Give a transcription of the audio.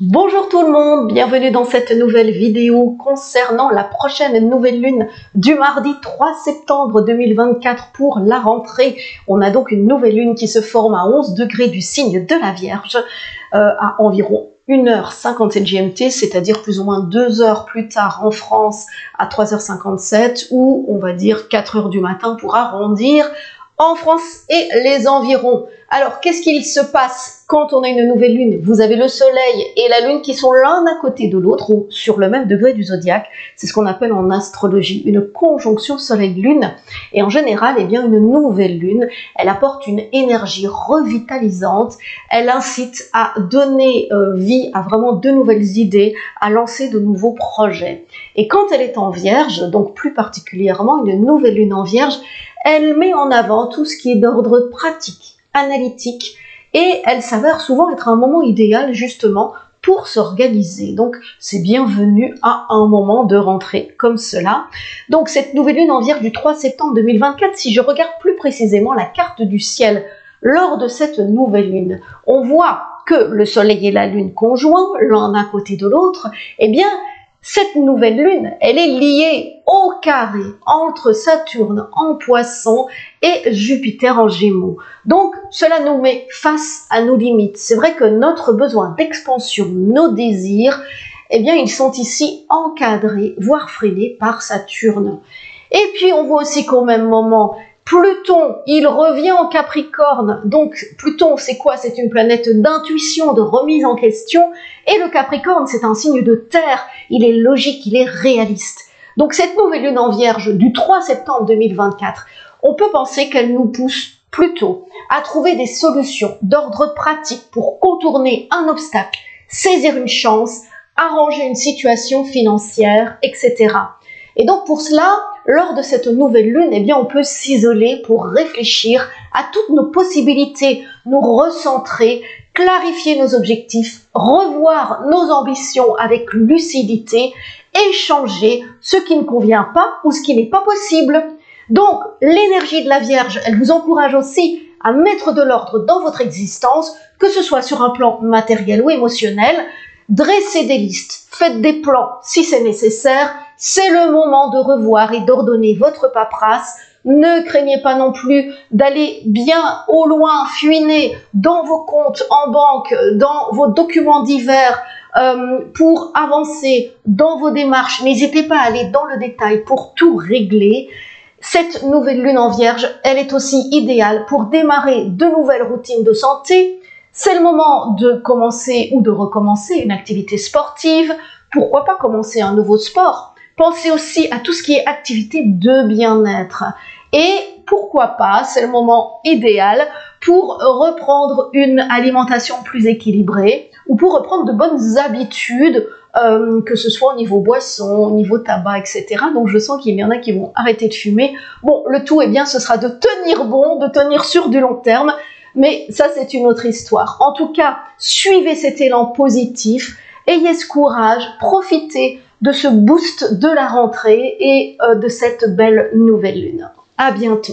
Bonjour tout le monde, bienvenue dans cette nouvelle vidéo concernant la prochaine nouvelle lune du mardi 3 septembre 2024 pour la rentrée. On a donc une nouvelle lune qui se forme à 11 degrés du signe de la Vierge à environ 1h57 GMT, c'est-à-dire plus ou moins 2 heures plus tard en France à 3h57 ou on va dire 4 heures du matin pour arrondir en France et les environs. Alors, qu'est-ce qu'il se passe quand on a une nouvelle lune? Vous avez le soleil et la lune qui sont l'un à côté de l'autre ou sur le même degré du zodiaque. C'est ce qu'on appelle en astrologie une conjonction soleil-lune. Et en général, eh bien, une nouvelle lune, elle apporte une énergie revitalisante. Elle incite à donner vie à vraiment de nouvelles idées, à lancer de nouveaux projets. Et quand elle est en Vierge, donc plus particulièrement une nouvelle lune en Vierge, elle met en avant tout ce qui est d'ordre pratique, analytique, et elle s'avère souvent être un moment idéal justement pour s'organiser. Donc c'est bienvenu à un moment de rentrée comme cela. Donc cette nouvelle lune en Vierge du 3 septembre 2024, si je regarde plus précisément la carte du ciel lors de cette nouvelle lune, on voit que le soleil et la lune conjoints, l'un à côté de l'autre, eh bien cette nouvelle lune, elle est liée au carré entre Saturne en Poisson et Jupiter en Gémeaux. Donc, cela nous met face à nos limites. C'est vrai que notre besoin d'expansion, nos désirs, eh bien, ils sont ici encadrés, voire freinés par Saturne. Et puis, on voit aussi qu'au même moment, Pluton, il revient en Capricorne. Donc, Pluton, c'est quoi? C'est une planète d'intuition, de remise en question. Et le Capricorne, c'est un signe de terre. Il est logique, il est réaliste. Donc, cette nouvelle lune en Vierge du 3 septembre 2024, on peut penser qu'elle nous pousse plutôt à trouver des solutions d'ordre pratique pour contourner un obstacle, saisir une chance, arranger une situation financière, etc. Et donc, pour cela, lors de cette nouvelle lune, eh bien, on peut s'isoler pour réfléchir à toutes nos possibilités, nous recentrer, clarifier nos objectifs, revoir nos ambitions avec lucidité et changer ce qui ne convient pas ou ce qui n'est pas possible. Donc, l'énergie de la Vierge, elle vous encourage aussi à mettre de l'ordre dans votre existence, que ce soit sur un plan matériel ou émotionnel. Dressez des listes, faites des plans si c'est nécessaire. C'est le moment de revoir et d'ordonner votre paperasse. Ne craignez pas non plus d'aller bien au loin fouiner dans vos comptes en banque, dans vos documents divers pour avancer dans vos démarches. N'hésitez pas à aller dans le détail pour tout régler. Cette nouvelle lune en Vierge, elle est aussi idéale pour démarrer de nouvelles routines de santé. C'est le moment de commencer ou de recommencer une activité sportive. Pourquoi pas commencer un nouveau sport? Pensez aussi à tout ce qui est activité de bien-être. Et pourquoi pas, c'est le moment idéal pour reprendre une alimentation plus équilibrée ou pour reprendre de bonnes habitudes, que ce soit au niveau boisson, au niveau tabac, etc. Donc je sens qu'il y en a qui vont arrêter de fumer. Bon, le tout, eh bien, ce sera de tenir bon, de tenir sur du long terme. Mais ça, c'est une autre histoire. En tout cas, suivez cet élan positif, ayez ce courage, profitez de ce boost de la rentrée et de cette belle nouvelle lune. À bientôt.